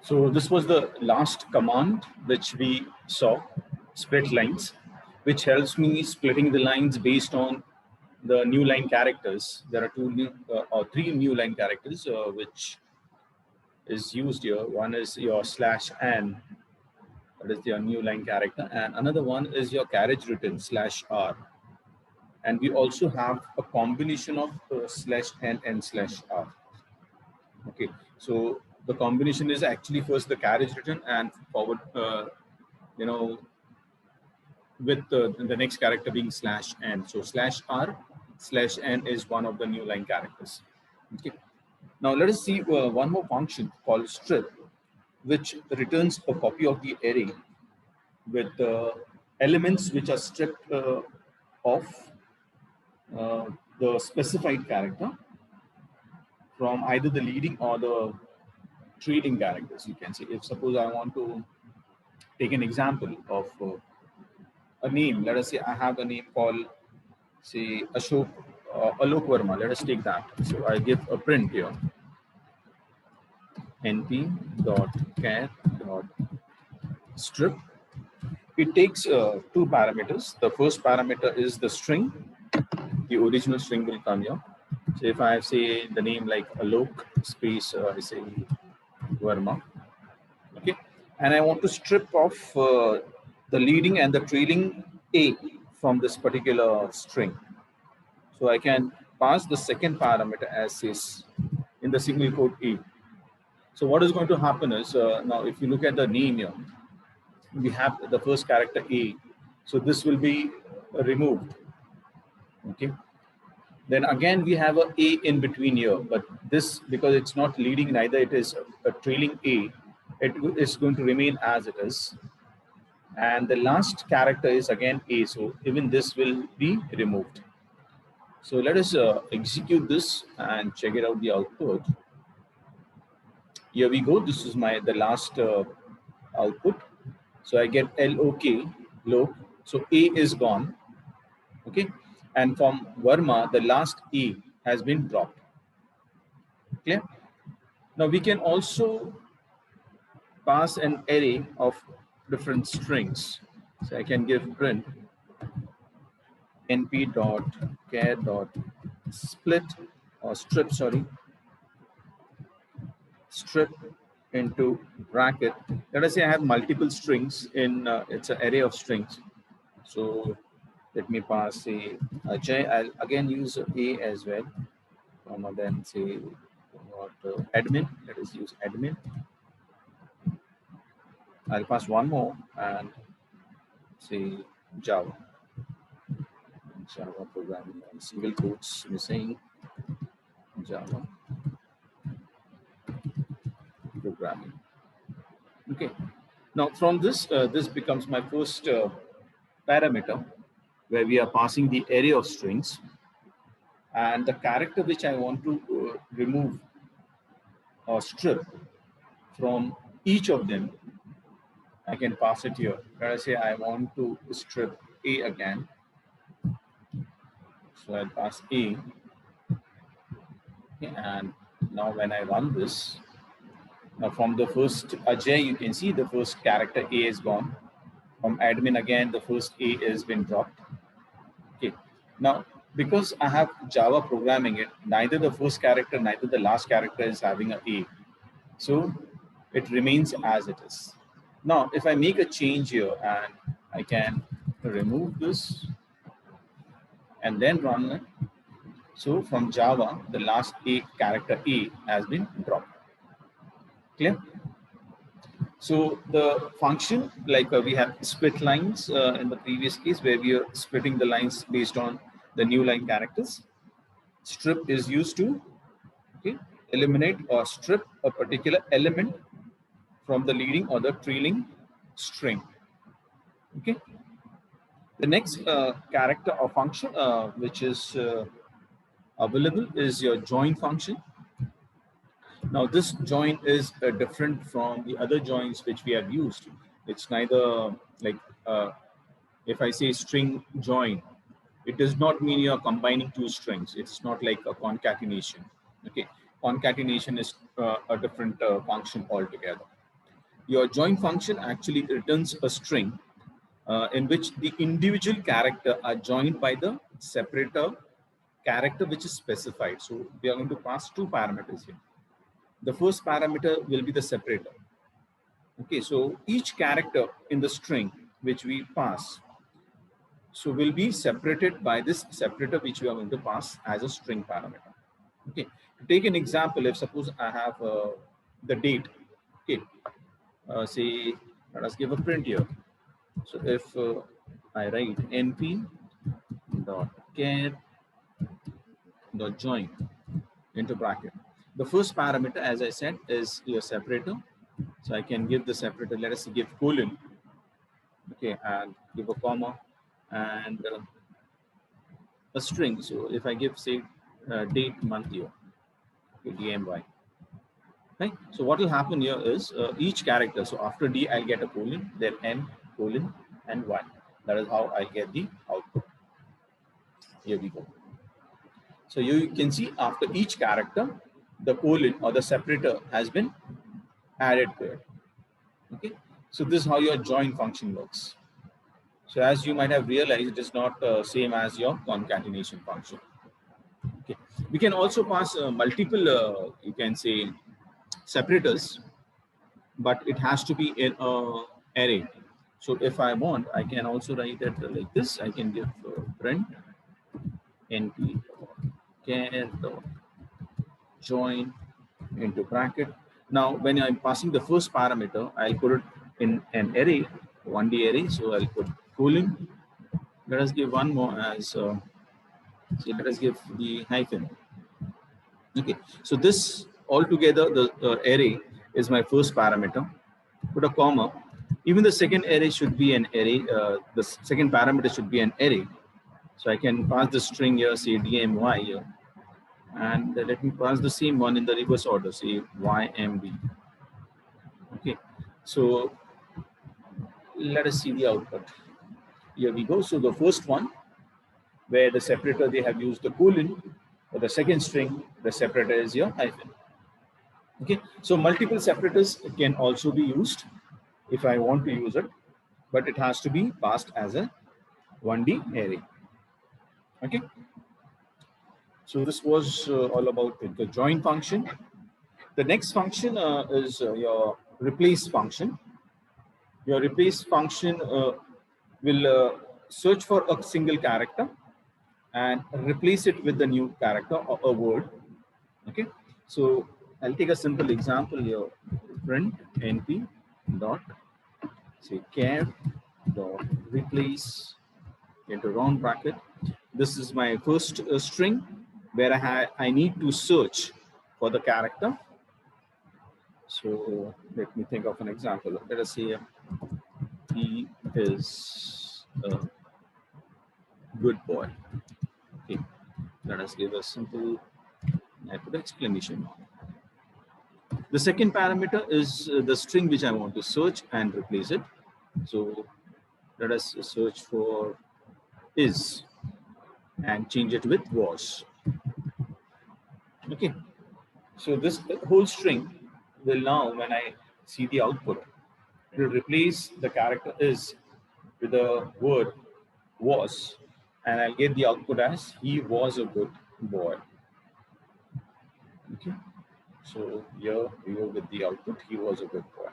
So this was the last command which we saw, split lines, which helps me splitting the lines based on the new line characters. There are two new or three new line characters which is used here. One is your /n, that is your new line character, and another one is your carriage written /r. And we also have a combination of /n and /r. Okay, so the combination is actually first the carriage written and forward, with the next character being /n. So /r/n is one of the new line characters. Okay. Now let us see one more function called strip, which returns a copy of the array with elements which are stripped of the specified character from either the leading or the trailing characters. You can say, if suppose I want to take an example of a name, let us say I have a name called, say, Alok Verma. Let us take that. So I give a print here, np.char.strip. It takes two parameters. The first parameter is the string. The original string will come here. So if I say the name like Alok space, I say Verma, okay, and I want to strip off the leading and the trailing A from this particular string. So I can pass the second parameter as is in the single quote A. So what is going to happen is, now if you look at the name here, we have the first character A. So this will be removed. Okay. Then again, we have a in between here, but this, because it's not leading, neither it is a trailing A, it is going to remain as it is. And the last character is again A, so even this will be removed. So let us execute this and check it out, the output. Here we go. This is the last output. So I get LOK, low. So A is gone. Okay. And from Verma, the last E has been dropped. Clear? Now we can also pass an array of different strings. So I can give print np.char.split or strip, strip into bracket. Let us say I have multiple strings in, it's an array of strings. So let me pass a Ajay. I'll again use A as well. Then say admin. Let us use admin. I'll pass one more and say Java. Java programming and single quotes missing. Java programming. Okay. Now from this, this becomes my first parameter, where we are passing the array of strings, and the character which I want to remove or strip from each of them, I can pass it here. Let us say I want to strip A again. So I'll pass A. Okay, and now when I run this, now from the first Ajay, you can see the first character A is gone. From admin again, the first A has been dropped. Okay. Now, because I have Java programming it, neither the first character, neither the last character is having an A. So it remains as it is. Now, if I make a change here and I can remove this and then run it. So from Java, the last character A has been dropped. Clear? So the function, like we have split lines in the previous case, where we are splitting the lines based on the new line characters. Strip is used to eliminate or strip a particular element from the leading or the trailing string. Okay. The next character or function which is available is your join function. Now this join is different from the other joins which we have used. It's neither like if I say string join, it does not mean you are combining two strings. It's not like a concatenation. Okay, concatenation is a different function altogether. Your join function actually returns a string in which the individual character are joined by the separator character which is specified. So we are going to pass two parameters here. The first parameter will be the separator. Okay, so each character in the string which we pass, so will be separated by this separator which we are going to pass as a string parameter. Okay, to take an example, if suppose I have the date, okay, say let us give a print here. So if I write np dot char dot join into bracket, the first parameter, as I said, is your separator. So I can give the separator, let us give colon, okay, and give a comma and a string. So if I give, say, date, month, year, okay, dmy, right? So what will happen here is each character, so after d I'll get a colon, then n colon and 1. That is how I get the output. Here we go. So you can see after each character, the colon or the separator has been added to it. Okay, so this is how your join function works. So as you might have realized, it is not same as your concatenation function. Okay, we can also pass multiple, you can say, separators, but it has to be in a array. So if I want, I can also write it like this. I can give print np char dot join into bracket. Now, when I'm passing the first parameter, I'll put it in an array, 1D array. So I'll put colon. Let us give one more as, so let us give the hyphen. Okay, so this altogether, the array is my first parameter. Put a comma. Even the second array should be an array. The second parameter should be an array. So I can pass the string here, say dmy here. And let me pass the same one in the reverse order, say ymb. Okay, so let us see the output. Here we go. So the first one, where the separator, they have used the colon. For the second string, the separator is your hyphen. Okay, so multiple separators can also be used if I want to use it, but it has to be passed as a 1D array. Okay, so this was all about the join function. The next function is your replace function. Your replace function will search for a single character and replace it with the new character or a word. Okay, so I'll take a simple example here. Print np dot say char dot replace into round bracket. This is my first string where I need to search for the character. So let me think of an example. Let us say he is a good boy. Okay, let us give a simple, I put exclamation mark. The second parameter is the string which I want to search and replace it. So let us search for is and change it with was. Okay, so this whole string will now, when I see the output, it will replace the character is with the word was, and I'll get the output as he was a good boy. Okay, so here we go with the output, he was a good boy.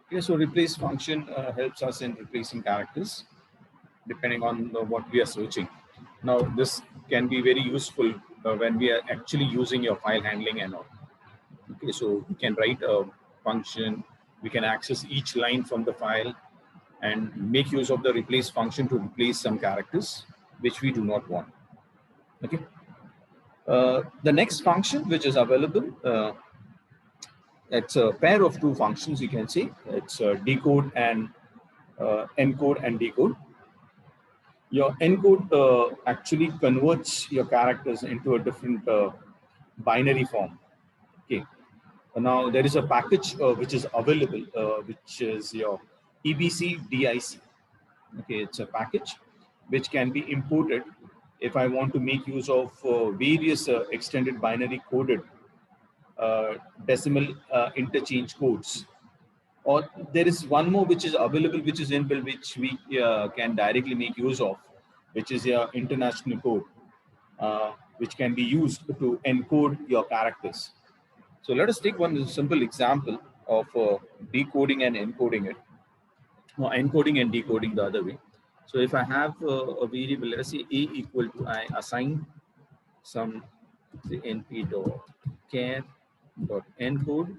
Okay, so replace function helps us in replacing characters depending on what we are searching. Now this can be very useful when we are actually using your file handling and all. Okay, so we can write a function, we can access each line from the file and make use of the replace function to replace some characters which we do not want. Okay. The next function which is available, it's a pair of two functions, you can say. It's decode and encode and decode. Your encode actually converts your characters into a different binary form. Okay. Now there is a package which is available, which is your EBC DIC. Okay, it's a package which can be imported if I want to make use of various extended binary coded decimal interchange codes Or there is one more which is available, which is inbuilt, which we can directly make use of, which is your international code, which can be used to encode your characters. So let us take one simple example of decoding and encoding it, or encoding and decoding the other way. So if I have a variable, let us say a equal to, I assign some, say, np dot char dot encode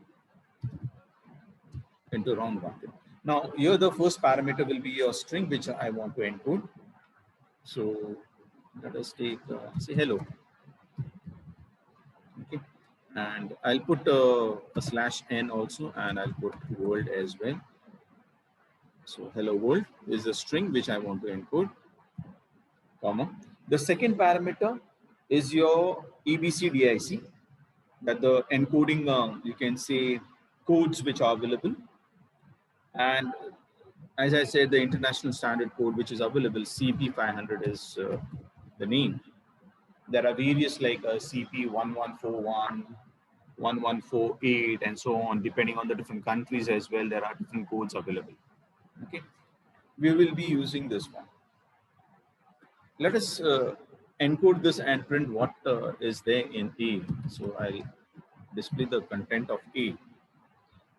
into round bracket. Now here the first parameter will be your string which I want to encode. So let us take say hello. Okay, and I'll put a slash n also, and I'll put world as well. So hello world is the string which I want to encode, comma. The second parameter is your EBCDIC, that the encoding, you can say, codes which are available. And as I said, the international standard code which is available, CP500 is the name. There are various like CP1141, 1148, and so on, depending on the different countries as well. There are different codes available. Okay, we will be using this one. Let us encode this and print what is there in A. So I'll display the content of A.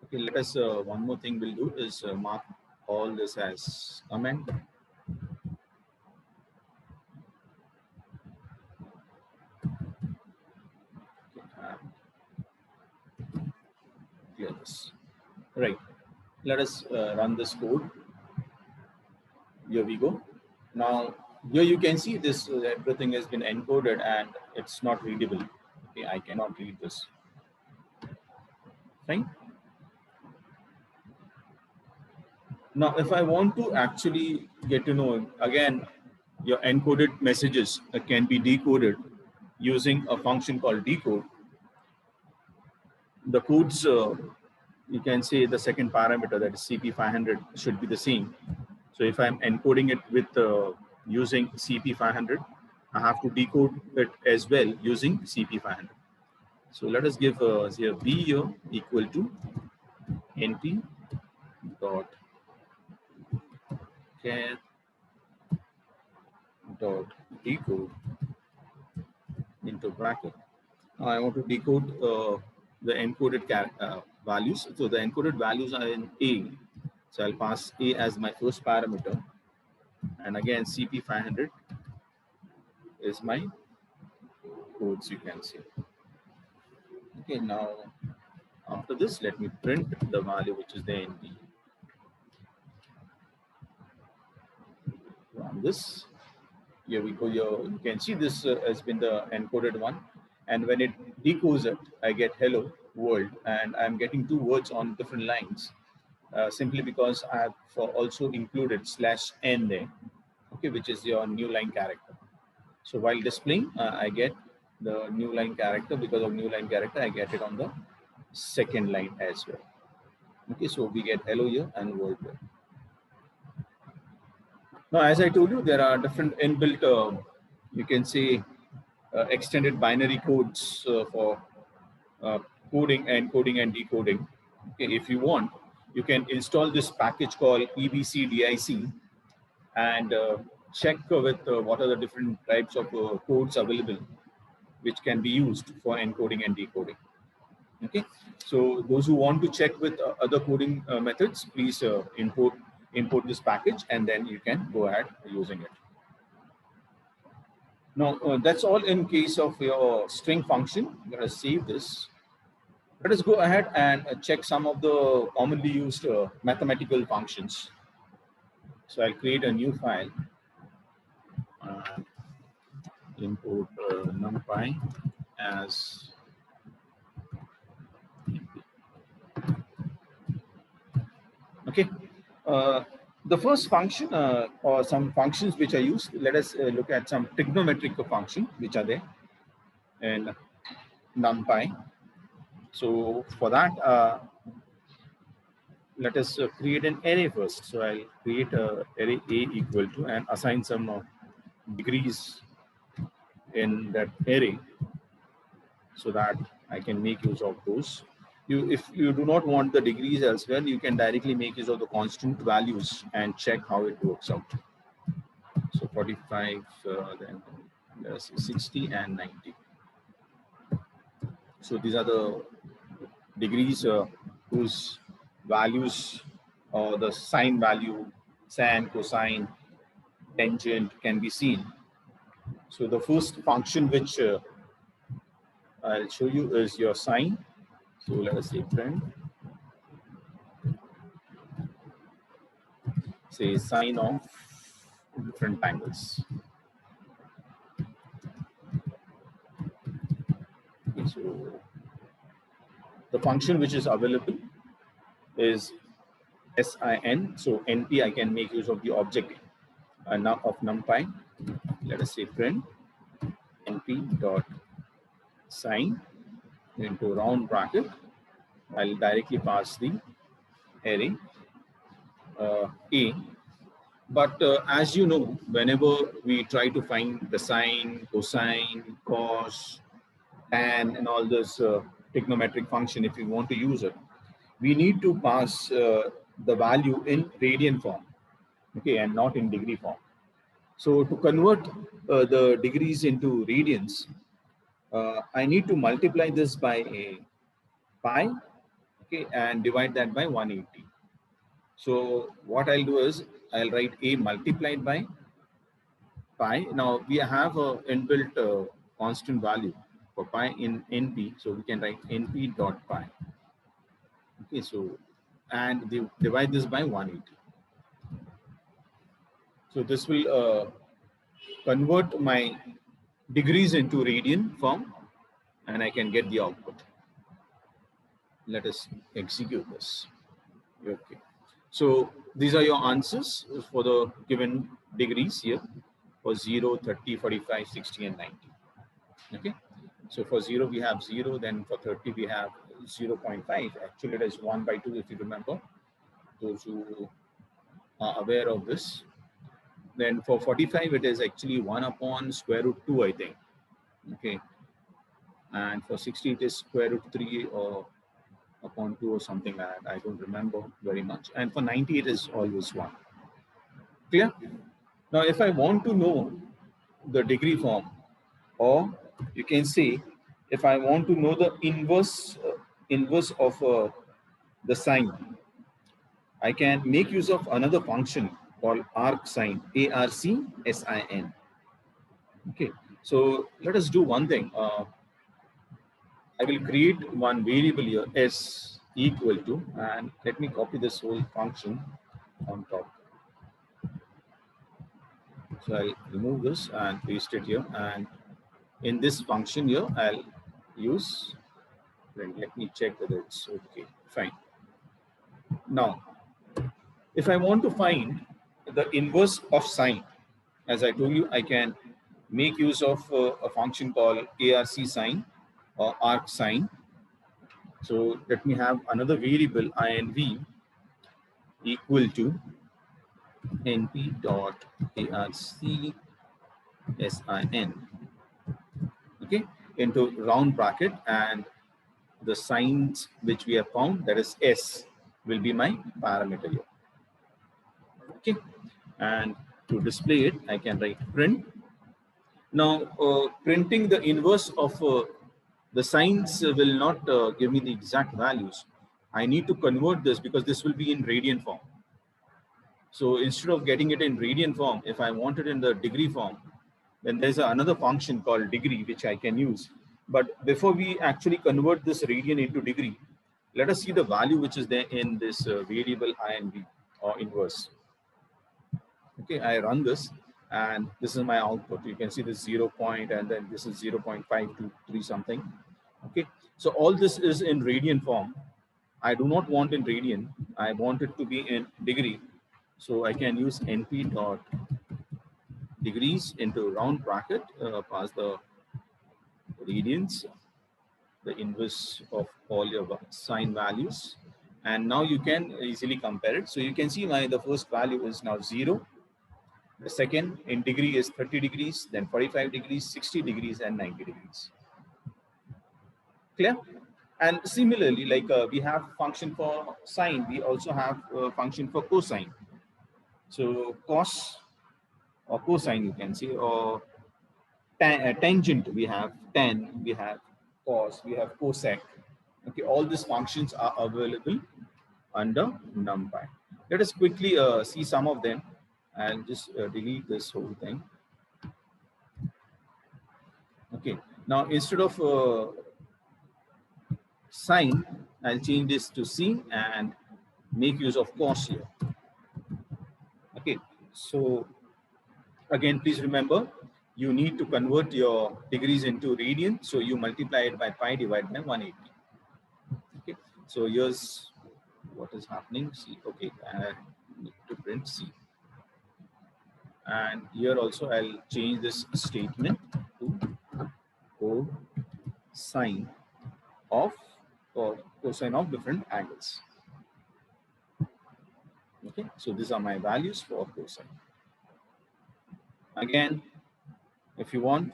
Okay, let us, one more thing we'll do is mark all this as comment. Clear this. Right. Let us run this code. Here we go. Now, here you can see this, everything has been encoded and it's not readable. Okay, I cannot read this. Fine. Now, if I want to actually get to know, again, your encoded messages can be decoded using a function called decode. The codes, you can say the second parameter, that is CP500, should be the same. So if I'm encoding it with using CP500, I have to decode it as well using CP500. So let us give here B here equal to np dot char dot decode into bracket. Now I want to decode the encoded values. So the encoded values are in A. So I'll pass A as my first parameter. And again, CP500 is my codes, you can see. Okay, now after this, let me print the value which is there in B. Run this. Here we go. You can see this has been the encoded one. And when it decodes it, I get hello world. And I'm getting two words on different lines. Simply because I have also included slash n there, okay, which is your new line character. So while displaying, I get the new line character. Because of new line character, I get it on the second line as well. Okay, so we get hello here and world here. Now, as I told you, there are different inbuilt, you can say, extended binary codes for coding, encoding, and decoding. Okay, if you want, you can install this package called EBCDIC and check with what are the different types of codes available which can be used for encoding and decoding. Okay, so those who want to check with other coding methods, please import this package, and then you can go ahead using it. Now, that's all in case of your string function. I'm going to save this. Let us go ahead and check some of the commonly used mathematical functions. So I'll create a new file. Import numpy as okay. The first function or some functions which are used, let us look at some trigonometric functions which are there in numpy. So for that, let us create an array first. So I'll create a array A equal to and assign some degrees in that array so that I can make use of those. If you do not want the degrees elsewhere, you can directly make use of the constant values and check how it works out. So 45, then 60 and 90. So these are the degrees whose values, or the sine value, tan, cosine, tangent can be seen. So the first function which I'll show you is your sine. So let us say print, say sine of different angles. Okay, so the function which is available is sin. So np, I can make use of the object of numpy. Let us say print np dot sine into round bracket. I'll directly pass the array a. But as you know, whenever we try to find the sine, cosine, cos, tan, and all this trigonometric function, if we want to use it, we need to pass the value in radian form, okay, and not in degree form. So to convert the degrees into radians, I need to multiply this by a pi, okay, and divide that by 180. So what I'll do is I'll write a multiplied by pi. Now we have a inbuilt constant value for pi in np, so we can write np dot pi. Okay, so and divide this by 180. So this will convert my degrees into radian form, and I can get the output. Let us execute this. Okay. So these are your answers for the given degrees here for 0, 30, 45, 60, and 90. Okay. So for 0, we have 0. Then for 30, we have 0.5. Actually, it is 1 by 2, if you remember. Those who are aware of this. Then for 45, it is actually 1 upon square root 2, I think. Okay. And for 60, it is square root 3 or upon 2 or something like that. I don't remember very much. And for 90, it is always 1. Clear? Now, if I want to know the degree form, or you can say, if I want to know the inverse of the sine, I can make use of another function called arcsine, ARCSIN. Okay, so let us do one thing. I will create one variable here, s equal to, and let me copy this whole function on top. So I'll remove this and paste it here, and in this function here, I'll use, let me check whether it's okay, fine. Now, if I want to find the inverse of sine, as I told you, I can make use of a function called ARCSIN or arcsine. So let me have another variable inv equal to np dot arcsin, okay, into round bracket, and the signs which we have found, that is s, will be my parameter here. Okay, and to display it, I can write print. Now, printing the inverse of the signs will not give me the exact values. I need to convert this because this will be in radian form. So instead of getting it in radian form, if I want it in the degree form, then there's another function called degree which I can use. But before we actually convert this radian into degree, let us see the value which is there in this variable inv or inverse. Okay, I run this, and this is my output. You can see this 0 point, and then this is 0.523 something. Okay, so all this is in radian form. I do not want in radian. I want it to be in degree. So I can use np dot degrees into round bracket, pass the radians, the inverse of all your sine values. And now you can easily compare it. So you can see the first value is now 0. The second in degree is 30 degrees, then 45 degrees, 60 degrees, and 90 degrees. Clear? And similarly, like we have function for sine, we also have a function for cosine. So cos or cosine, you can say, or tangent, we have tan, we have cos, we have cosec. Okay, all these functions are available under NumPy. Let us quickly see some of them. I'll just delete this whole thing. Okay, now instead of sine, I'll change this to C and make use of cos here. Okay, so again, please remember, you need to convert your degrees into radian. So you multiply it by pi divided by 180. Okay, so here's what is happening. See, okay, I need to print C. And here also I'll change this statement to cosine of or cosine of different angles. Okay, so these are my values for cosine. Again, if you want,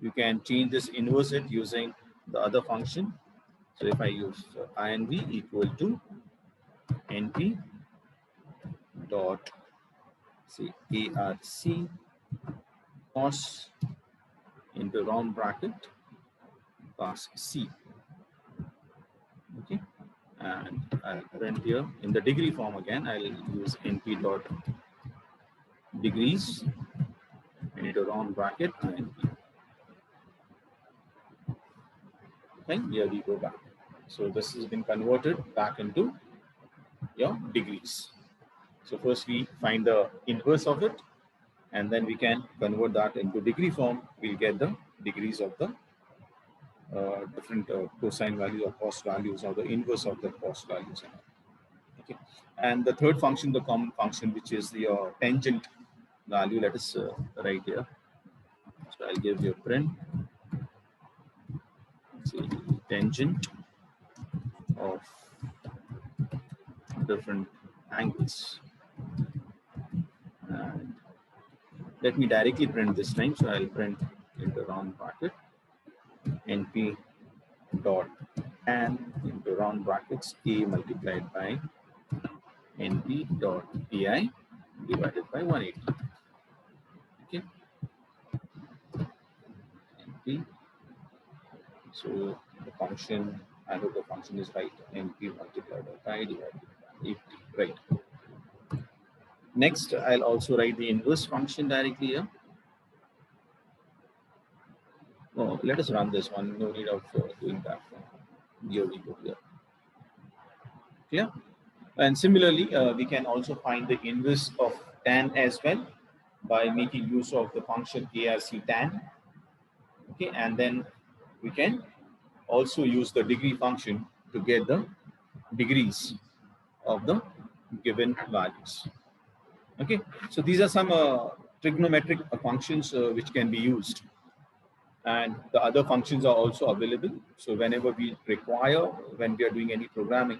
you can change this, inverse it using the other function. So if I use inv equal to np dot say arc cos into round bracket cos c. Okay, and I'll print here in the degree form again. I'll use np dot degrees into round bracket and okay, here we go back. So this has been converted back into your degrees. So first we find the inverse of it, and then we can convert that into degree form. We'll get the degrees of the different cosine values or cos values or the inverse of the cos values. Okay, and the third function, the common function, which is the tangent value. Let us write here. So I'll give you a print. Say tangent of different angles. And let me directly print this time. So I'll print into round bracket np dot tan into round brackets a multiplied by np dot pi divided by 180. Okay. np. So the function, I hope the function is right. np multiplied by pi divided by 80. Right. Next, I'll also write the inverse function directly here. Oh, let us run this one. No need of doing that. Here we go here. Yeah. And similarly, we can also find the inverse of tan as well by making use of the function arc tan. Okay, and then we can also use the degree function to get the degrees of the given values. Okay, so these are some trigonometric functions which can be used, and the other functions are also available. So whenever we require, when we are doing any programming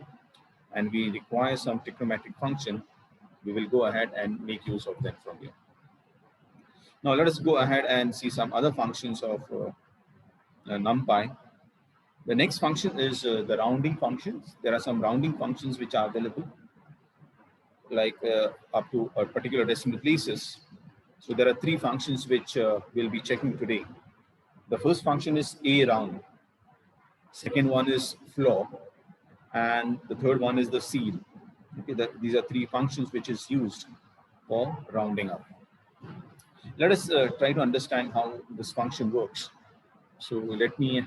and we require some trigonometric function, we will go ahead and make use of them from here. Now let us go ahead and see some other functions of NumPy. The next function is the rounding functions. There are some rounding functions which are available, like up to a particular decimal places. So there are three functions which we'll be checking today. The first function is a round. Second one is floor, and the third one is the seal. Okay, these are three functions which is used for rounding up. Let us try to understand how this function works. So let me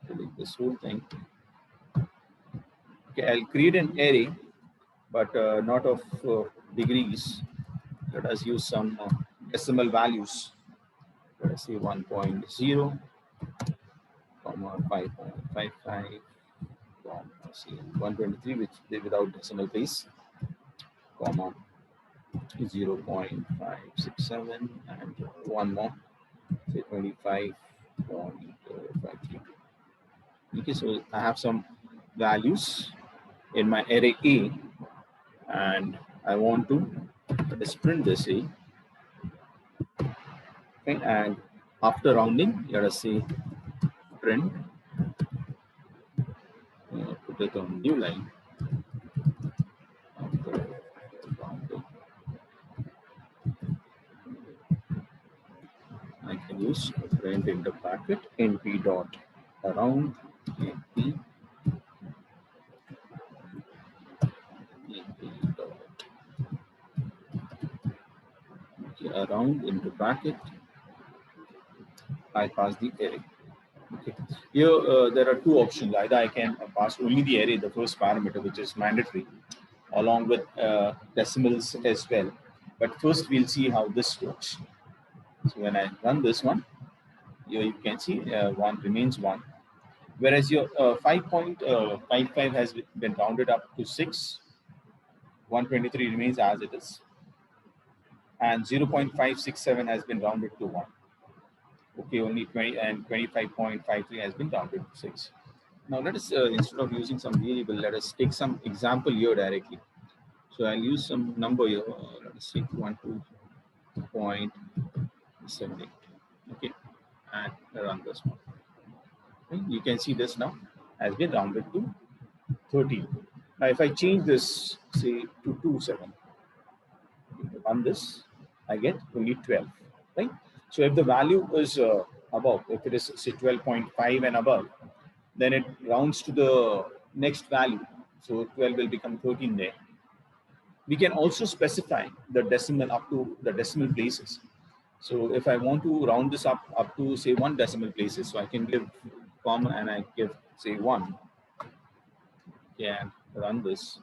delete this whole thing. Okay, I'll create an array, but not of degrees. Let us use some decimal values. Let us say 1.0, 5.55, 123, which without decimal place, comma 0.567, and one more, say 25.53. Okay, so I have some values in my array A, and I want to just print this A. Okay, and after rounding, let us say print put it on new line. I can use print in the bracket np dot around np dot around into bracket. I pass the array. Okay. Here there are two options. Either I can pass only the array, the first parameter, which is mandatory, along with decimals as well. But first we'll see how this works. So when I run this one, here you can see 1 remains 1. Whereas your 5.55 has been rounded up to 6. 123 remains as it is. And 0.567 has been rounded to 1. Okay, only 20 and 25.53 has been rounded to 6. Now let us, instead of using some variable, let us take some example here directly. So I'll use some number here. Let us take 12.78. Okay, and run this one. Okay, you can see this now has been rounded to 13. Now if I change this, say to 27, run this, I get only 12, right? So if the value is above, if it is say 12.5 and above, then it rounds to the next value. So 12 will become 13 there. We can also specify the decimal up to the decimal places. So if I want to round this up to say 1 decimal places, so I can give comma and I give say 1. Okay, and run this.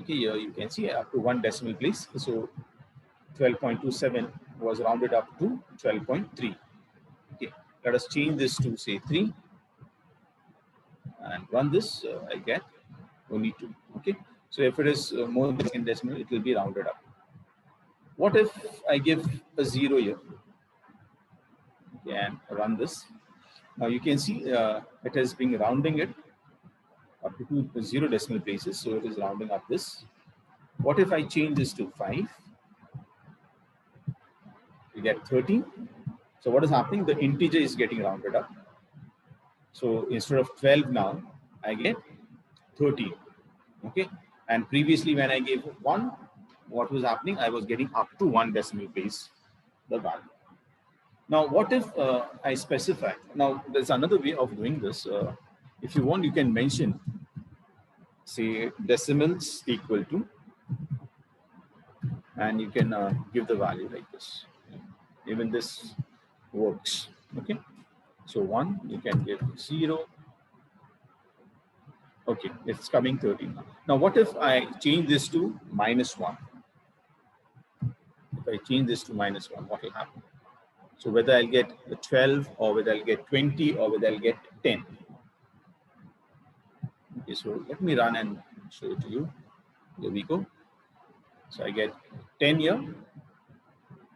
Okay, here you can see up to 1 decimal place. So 12.27 was rounded up to 12.3. Okay, let us change this to say 3 and run this. I get only 2. Okay, so if it is more than second decimal, it will be rounded up. What if I give a 0 here? Okay, and run this. Now you can see it is being rounding it up to 0 decimal places, so it is rounding up this. What if I change this to 5? You get 13. So what is happening? The integer is getting rounded up. So instead of 12 now, I get 13. Okay. And previously when I gave 1, what was happening? I was getting up to 1 decimal place the value. Now what if I specify? Now there's another way of doing this. If you want, you can mention, say, decimals equal to, and you can give the value like this. Even this works. Okay, so 1, you can give 0. Okay, it's coming 13 now. Now what if I change this to -1? If I change this to -1, what will happen? So whether I'll get 12 or whether I'll get 20 or whether I'll get 10. Okay, so let me run and show it to you. Here we go. So I get 10 here.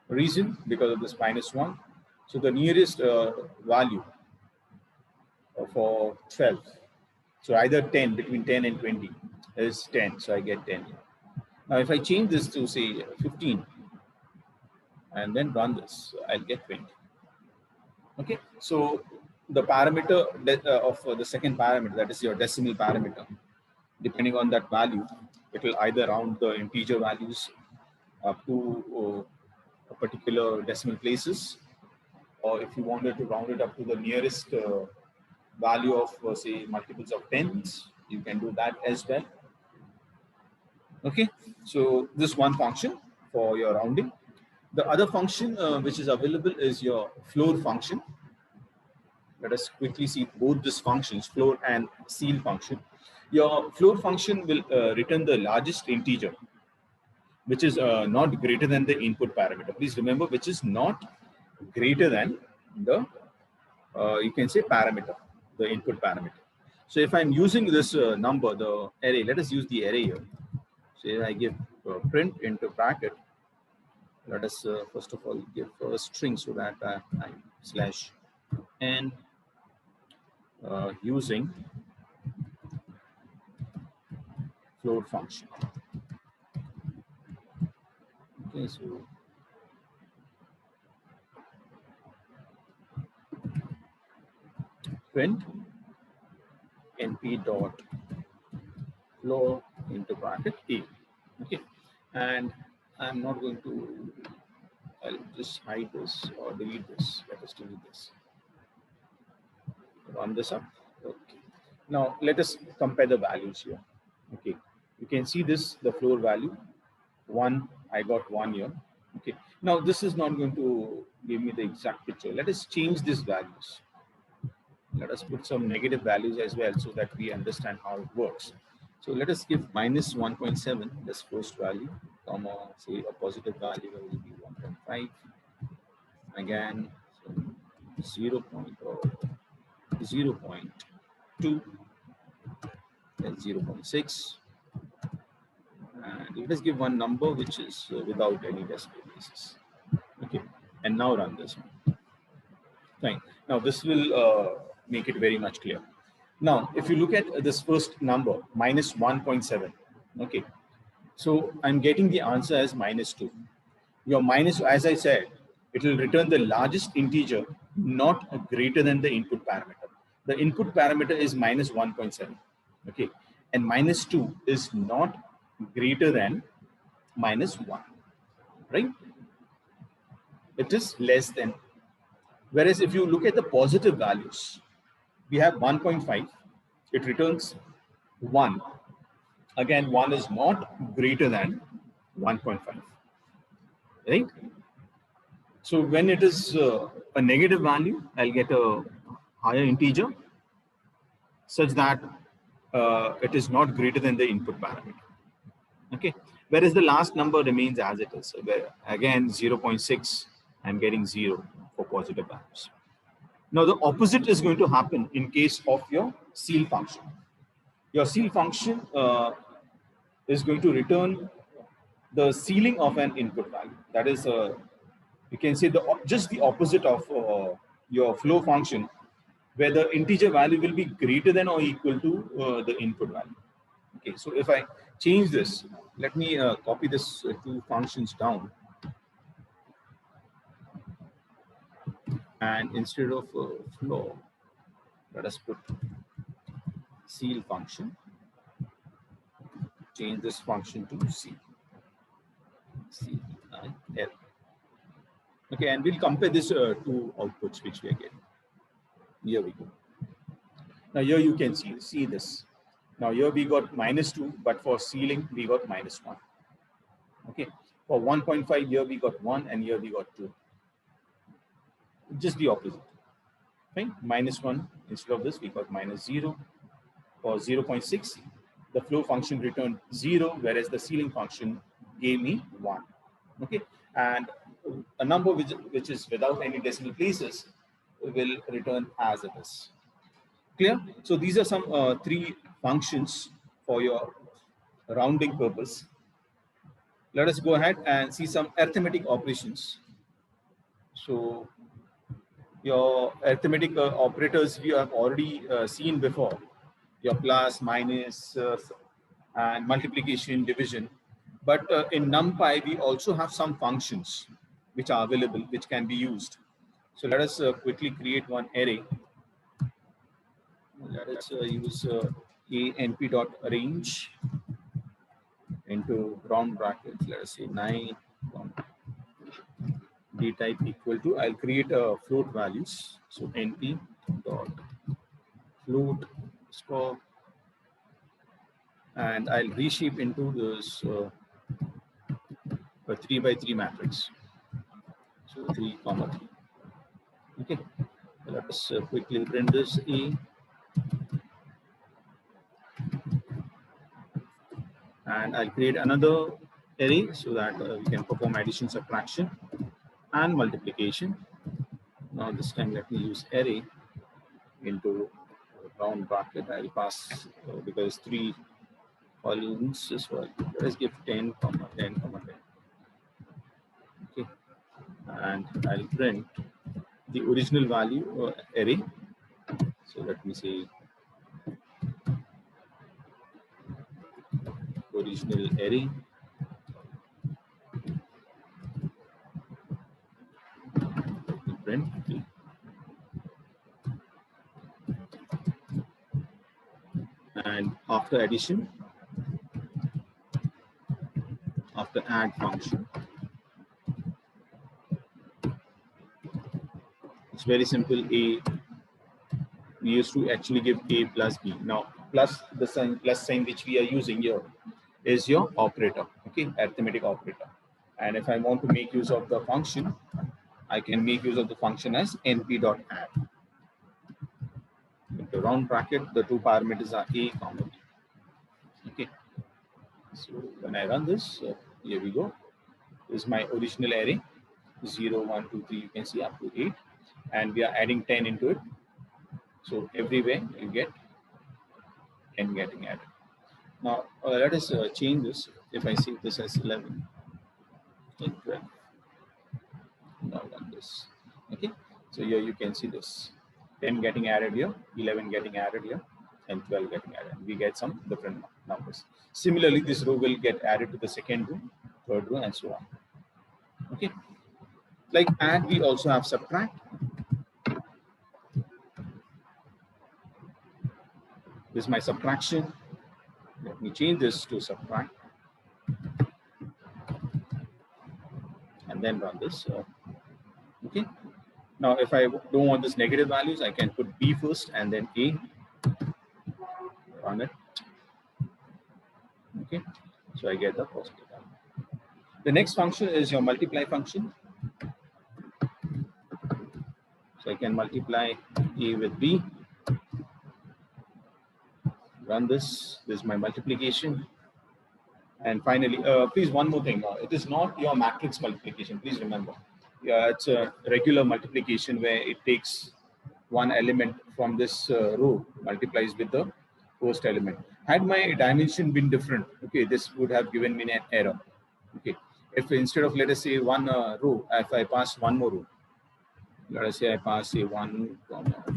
Reason, because of this -1. So the nearest value for 12. So either 10, between 10 and 20 is 10. So I get 10 here. Now if I change this to say 15 and then run this, I'll get 20. Okay, so the parameter of the second parameter, that is your decimal parameter, depending on that value, it will either round the integer values up to a particular decimal places, or if you wanted to round it up to the nearest value of say multiples of tens, you can do that as well. Okay, so this one function for your rounding. The other function which is available is your floor function. Let us quickly see both these functions, floor and ceil function. Your floor function will return the largest integer, which is not greater than the input parameter. Please remember, which is not greater than the, you can say, parameter, the input parameter. So if I'm using this number, the array, let us use the array here. So I give print into bracket. Let us first of all give a string so that I'm /n using floor function. Okay, so print int np dot floor into bracket A. Okay, and I'm not going to, I'll just hide this or delete this. Let us delete this. Run this up. Okay. Now let us compare the values here. Okay, you can see this, the floor value 1, I got 1 here. Okay, now this is not going to give me the exact picture. Let us change these values. Let us put some negative values as well so that we understand how it works. So let us give minus 1.7, this first value, comma, say a positive value will be 1.5. Again, so 0. 0.2, then 0.6. And let us give one number which is without any decimal places. Okay, and now run this one. Fine. Now this will make it very much clear. Now, if you look at this first number, minus 1.7, okay, so I'm getting the answer as minus 2. Your minus, as I said, it will return the largest integer, not greater than the input parameter. The input parameter is minus 1.7, okay, and minus 2 is not greater than minus 1, right? It is less than. Whereas if you look at the positive values, we have 1.5, it returns 1. Again, 1 is not greater than 1.5, right? So when it is a negative value, I'll get a higher integer such that it is not greater than the input parameter. Okay. Whereas the last number remains as it is. So again, 0.6, I'm getting 0 for positive values. Now the opposite is going to happen in case of your ceil function. Your ceil function is going to return the ceiling of an input value. That is, you can say just the opposite of your flow function, where the integer value will be greater than or equal to the input value. Okay, so if I change this, let me copy this two functions down, and instead of flow, let us put ceil function. Change this function to C. L. Okay, and we'll compare this two outputs which we are getting. Here we go. Now here you can see this. Now here we got minus 2, but for ceiling we got minus 1. Okay, for 1.5 here we got 1, and here we got 2. Just the opposite. Okay, minus 1 instead of this we got minus 0. For 0.6, the flow function returned 0, whereas the ceiling function gave me 1. Okay, and a number which is without any decimal places will return as it is. Clear? So these are some 3 functions for your rounding purpose. Let us go ahead and see some arithmetic operations. So your arithmetic operators we have already seen before. Your plus, minus, and multiplication, division. But in NumPy, we also have some functions which are available, which can be used. So let us quickly create one array. Let us use anp.arrange into round brackets. Let us say 9, d type equal to, I'll create float values. So np.float score, and I'll reshape into this a 3 by 3 matrix. So 3, 3. Okay, let us quickly print this A, and I'll create another array so that we can perform addition, subtraction, and multiplication. Now this time let me use array into round bracket. I'll pass because 3 columns as well. Let us give 10, 10, 10. Okay, and I'll print the original value array. So let me say original array. Print. and after addition, after add function, it's very simple. A, we used to actually give A plus B. Now plus the sign, plus sign which we are using here is your operator, okay, arithmetic operator. And if I want to make use of the function, I can make use of the function as np.add. With the round bracket, the two parameters are A, comma B. Okay. So when I run this, here we go. This is my original array, 0, 1, 2, 3, you can see up to 8. And we are adding 10 into it. So everywhere you get 10 getting added. Now let us change this. If I see this as 11 and 12. Now run this. Okay. So here you can see this 10 getting added here, 11 getting added here, and 12 getting added. We get some different numbers. Similarly, this row will get added to the second row, third row, and so on. Okay. Like add, we also have subtract. This is my subtraction. Let me change this to subtract. And then run this. Okay. Now, if I don't want this negative values, I can put B first and then A. Run it. Okay. So I get the positive value. The next function is your multiply function. So I can multiply A with B. Run this. This is my multiplication. And finally, please, one more thing. It is not your matrix multiplication. Please remember. It's a regular multiplication where it takes one element from this row, multiplies with the first element. Had my dimension been different, okay, this would have given me an error. Okay, if instead of, let us say, one row, if I pass one more row, let us say I pass say 1,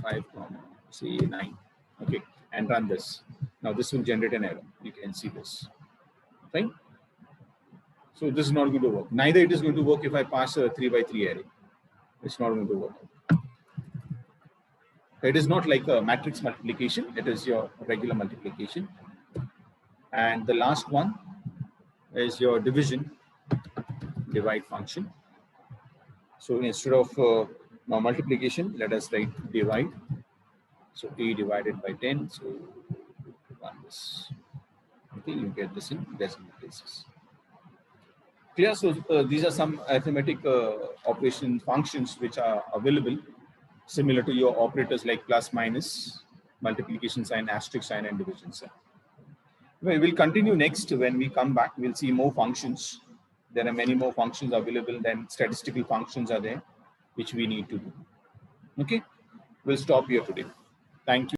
5, say 9, okay, and run this. Now this will generate an error. You can see this, right? So this is not going to work. Neither it is going to work if I pass a 3 by 3 array. It's not going to work. It is not like a matrix multiplication. It is your regular multiplication. And the last one is your division, divide function. So instead of now multiplication, let us write divide. So A divided by 10. So run this. Okay, you get this in decimal places. Clear? So these are some arithmetic operation functions which are available, similar to your operators like plus, minus, multiplication sign, asterisk sign, and division sign. We will continue next. When we come back, we'll see more functions. There are many more functions available than statistical functions are there, which we need to do. Okay, we'll stop here today. Thank you.